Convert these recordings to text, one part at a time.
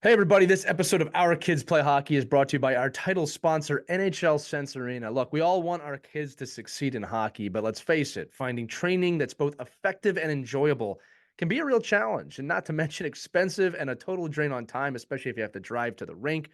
Hey everybody, this episode of Our Kids Play Hockey is brought to you by our title sponsor, NHL Sense Arena. Look, we all want our kids to succeed in hockey, but let's face it, finding training that's both effective and enjoyable can be a real challenge, and not to mention expensive and a total drain on time, especially if you have to drive to the rink,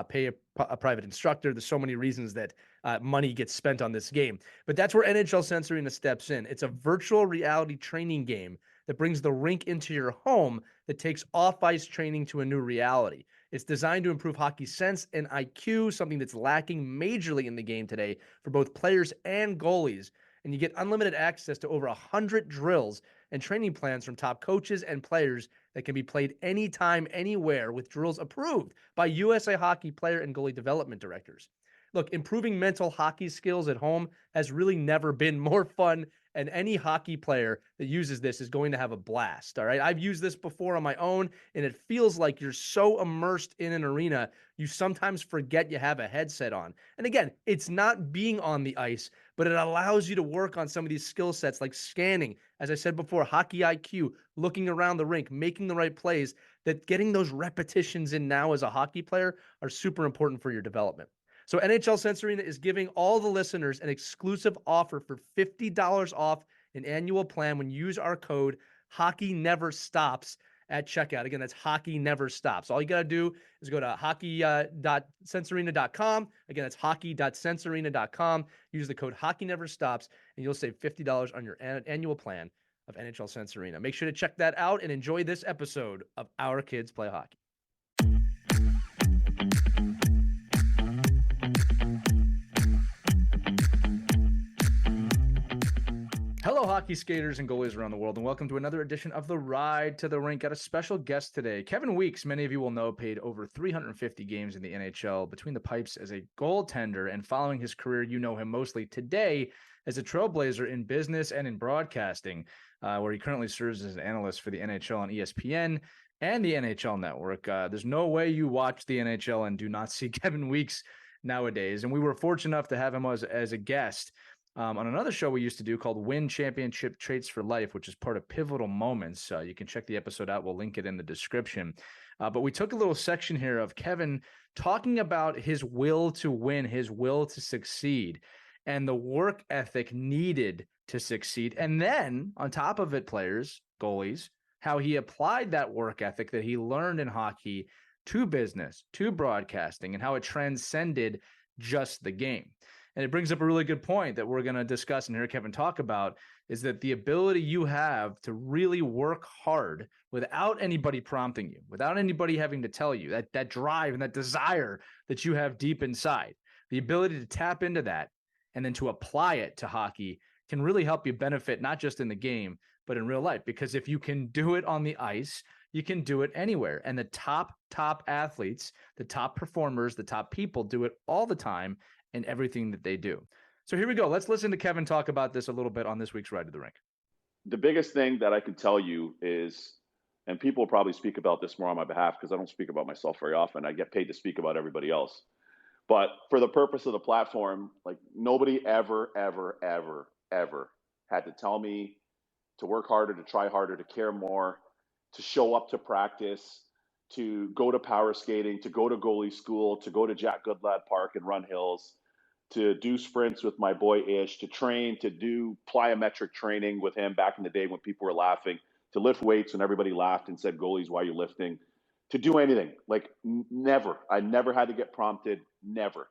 pay a private instructor. There's so many reasons that money gets spent on this game. But that's where NHL Sense Arena steps in. It's a virtual reality training game that brings the rink into your home that takes off-ice training to a new reality. It's designed to improve hockey sense and IQ, something that's lacking majorly in the game today for both players and goalies. And you get unlimited access to over 100 drills and training plans from top coaches and players that can be played anytime, anywhere, with drills approved by USA Hockey player and goalie development directors. Look, improving mental hockey skills at home has really never been more fun, and any hockey player that uses this is going to have a blast. All right. I've used this before on my own, and it feels like you're so immersed in an arena, you sometimes forget you have a headset on. And again, it's not being on the ice, but it allows you to work on some of these skill sets like scanning, as I said before, hockey IQ, looking around the rink, making the right plays, that getting those repetitions in now as a hockey player are super important for your development. So NHL Sense Arena is giving all the listeners an exclusive offer for $50 off an annual plan when you use our code Hockey Never Stops at checkout. Again, that's Hockey Never Stops. All you got to do is go to hockey.sensearena.com. Again, that's hockey.sensearena.com. Use the code Hockey Never Stops, and you'll save $50 on your annual plan of NHL Sense Arena. Make sure to check that out and enjoy this episode of Our Kids Play Hockey. Hello, hockey skaters and goalies around the world, and welcome to another edition of the Ride to the Rink. Got a special guest today. Kevin Weeks, many of you will know, played over 350 games in the NHL between the pipes as a goaltender, and following his career, you know him mostly today as a trailblazer in business and in broadcasting, where he currently serves as an analyst for the NHL on ESPN and the NHL Network. There's no way you watch the NHL and do not see Kevin Weeks nowadays, and we were fortunate enough to have him as a guest on another show we used to do called Win Championship Traits for Life, which is part of Pivotal Moments. You can check the episode out. We'll link it in the description. But we took a little section here of Kevin talking about his will to win, his will to succeed, and the work ethic needed to succeed. And then on top of it, players, goalies, how he applied that work ethic that he learned in hockey to business, to broadcasting, and how it transcended just the game. And it brings up a really good point that we're going to discuss and hear Kevin talk about, is that the ability you have to really work hard without anybody prompting you, without anybody having to tell you, that drive and that desire that you have deep inside, the ability to tap into that and then to apply it to hockey can really help you benefit, not just in the game, but in real life. Because if you can do it on the ice, you can do it anywhere. And the top athletes, the top performers, the top people do it all the time in everything that they do. So here we go. Let's listen to Kevin talk about this a little bit on this week's Ride to the Rink. The biggest thing that I can tell you is, and people will probably speak about this more on my behalf because I don't speak about myself very often. I get paid to speak about everybody else. But for the purpose of the platform, like nobody ever had to tell me to work harder, to try harder, to care more, to show up to practice, to go to power skating, to go to goalie school, to go to Jack Goodlad Park and run hills, to do sprints with my boy Ish, to train, to do plyometric training with him back in the day when people were laughing, to lift weights when everybody laughed and said, goalies, why are you lifting? To do anything, like never. I never had to get prompted, never.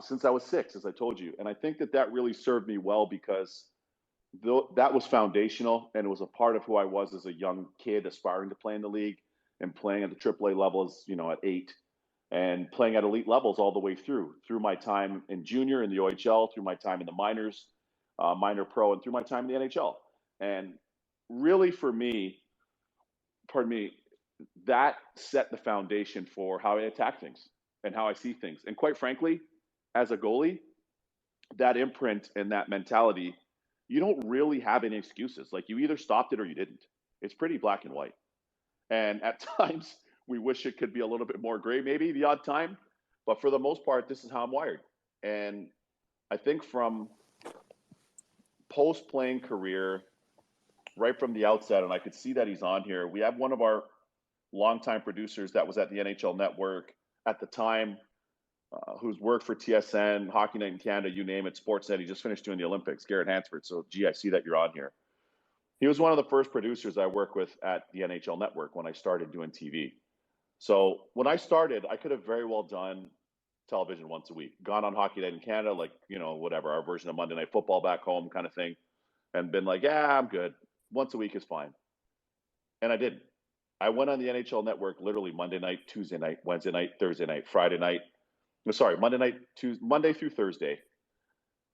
Since I was 6, as I told you. And I think that really served me well because that was foundational, and it was a part of who I was as a young kid aspiring to play in the league and playing at the AAA levels, at 8. And playing at elite levels all the way through my time in junior in the OHL, through my time in the minors, minor pro, and through my time in the NHL. And really for me, that set the foundation for how I attack things and how I see things. And quite frankly, as a goalie, that imprint and that mentality, you don't really have any excuses. Like you either stopped it or you didn't. It's pretty black and white. And at times, we wish it could be a little bit more gray, maybe the odd time. But for the most part, this is how I'm wired. And I think from post-playing career, right from the outset, and I could see that he's on here, we have one of our longtime producers that was at the NHL Network at the time, who's worked for TSN, Hockey Night in Canada, you name it, Sportsnet. He just finished doing the Olympics, Garrett Hansford. So, gee, I see that you're on here. He was one of the first producers I worked with at the NHL Network when I started doing TV. So when I started, I could have very well done television once a week, gone on Hockey Night in Canada, like, whatever, our version of Monday Night Football back home kind of thing, and been like, yeah, I'm good. Once a week is fine. And I didn't. I went on the NHL Network literally Monday night, Tuesday night, Wednesday night, Thursday night, Friday night. Sorry, Monday night, Monday through Thursday.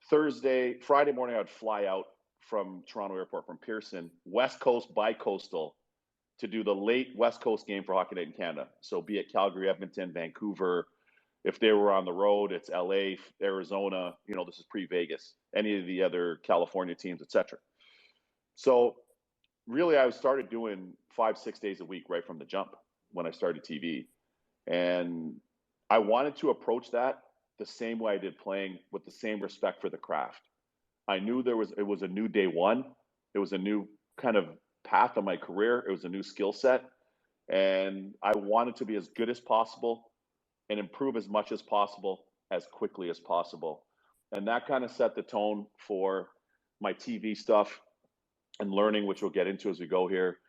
Friday morning, I would fly out from Toronto Airport, from Pearson, West Coast bi-coastal, to do the late West Coast game for Hockey Night in Canada. So be it Calgary, Edmonton, Vancouver. If they were on the road, it's LA, Arizona. This is pre-Vegas. Any of the other California teams, etc. So really, I started doing 5-6 days a week right from the jump when I started TV. And I wanted to approach that the same way I did playing, with the same respect for the craft. I knew it was a new day one. It was a new kind of path of my career. It was a new skill set. And I wanted to be as good as possible and improve as much as possible as quickly as possible. And that kind of set the tone for my TV stuff and learning, which we'll get into as we go here,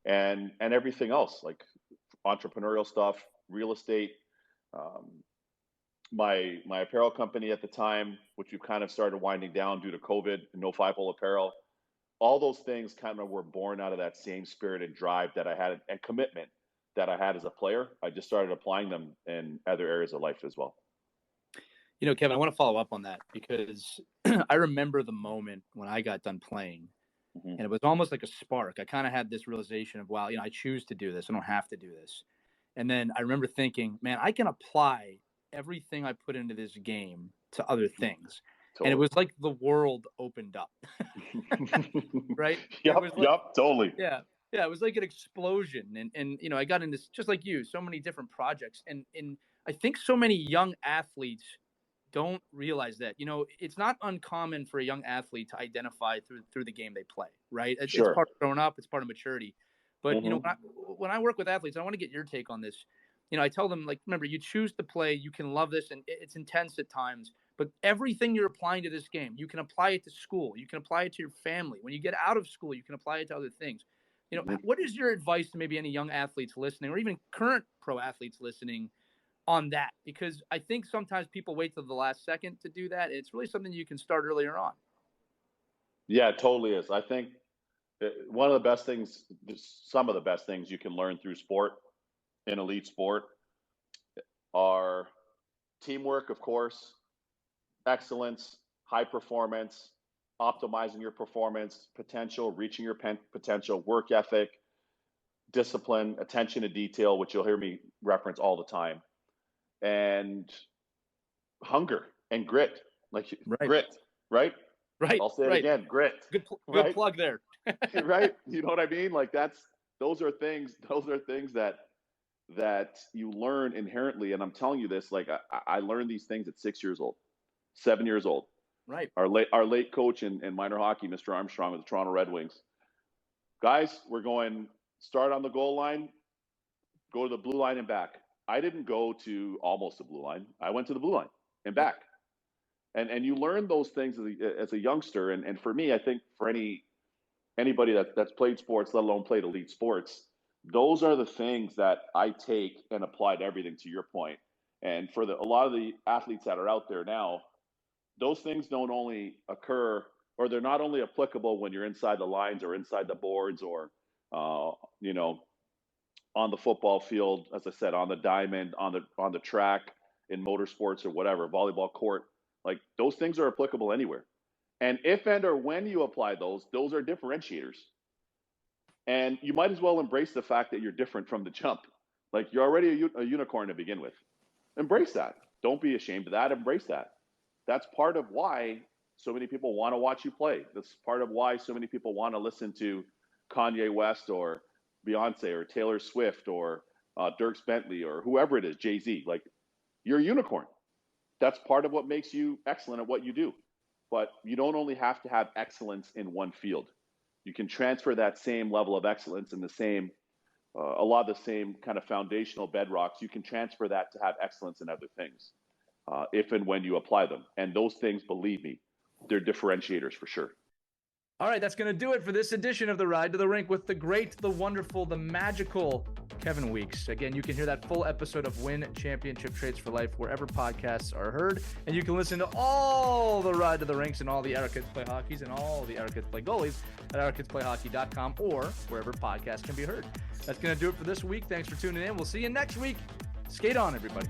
and everything else, like entrepreneurial stuff, real estate, my apparel company at the time, which we kind of started winding down due to COVID, No Five Hole Apparel. All those things kind of were born out of that same spirit and drive that I had, and commitment that I had as a player. I just started applying them in other areas of life as well. Kevin, I want to follow up on that because I remember the moment when I got done playing, and it was almost like a spark. I kind of had this realization of, wow, I choose to do this. I don't have to do this. And then I remember thinking, man, I can apply everything I put into this game to other things. Totally. And it was like the world opened up, right? Yep, totally. Yeah. It was like an explosion. And I got into, just like you, so many different projects. And I think so many young athletes don't realize that. It's not uncommon for a young athlete to identify through the game they play, right? It's part of growing up. It's part of maturity. But, when I work with athletes, I want to get your take on this. I tell them, like, remember, you choose to play, you can love this, and it's intense at times, but everything you're applying to this game, you can apply it to school, you can apply it to your family. When you get out of school, you can apply it to other things. What is your advice to maybe any young athletes listening, or even current pro athletes listening, on that? Because I think sometimes people wait till the last second to do that. It's really something you can start earlier on. Yeah, it totally is. I think one of the best things, some of the best things you can learn through sport, in elite sport, are teamwork, of course, excellence, high performance, optimizing your performance potential, reaching your potential, work ethic, discipline, attention to detail, which you'll hear me reference all the time, and hunger and grit. Grit, right? Right. I'll say it again, grit. Good plug there. Right? You know what I mean? Like those are things that you learn inherently. And I'm telling you this, like I learned these things at 6 years old, 7 years old. Right. Our late coach in minor hockey, Mr. Armstrong with the Toronto Red Wings. Guys, we're going start on the goal line, go to the blue line and back. I didn't go to almost the blue line. I went to the blue line and back. And you learn those things as a youngster. And for me, I think for anybody that's played sports, let alone played elite sports, those are the things that I take and apply to everything, to your point. And for a lot of the athletes that are out there now, those things don't only occur, or they're not only applicable when you're inside the lines or inside the boards or, on the football field, as I said, on the diamond, on the track, in motorsports or whatever, volleyball court. Like those things are applicable anywhere. And if and or when you apply those are differentiators. And you might as well embrace the fact that you're different from the jump. Like you're already a unicorn to begin with. Embrace that. Don't be ashamed of that. Embrace that. That's part of why so many people want to watch you play. That's part of why so many people want to listen to Kanye West or Beyonce or Taylor Swift or Dierks Bentley or whoever it is, Jay-Z. Like you're a unicorn. That's part of what makes you excellent at what you do. But you don't only have to have excellence in one field. You can transfer that same level of excellence and the same a lot of the same kind of foundational bedrocks. You can transfer that to have excellence in other things if and when you apply them. And those things, believe me, they're differentiators for sure. All right, that's going to do it for this edition of the Ride to the Rink with the great, the wonderful, the magical Kevin Weeks. Again, you can hear that full episode of Win Championship Trades for Life wherever podcasts are heard. And you can listen to all the Ride to the Rinks and all the Our Kids Play Hockeys and all the Our Kids Play Goalies at ourkidsplayhockey.com or wherever podcasts can be heard. That's going to do it for this week. Thanks for tuning in. We'll see you next week. Skate on, everybody.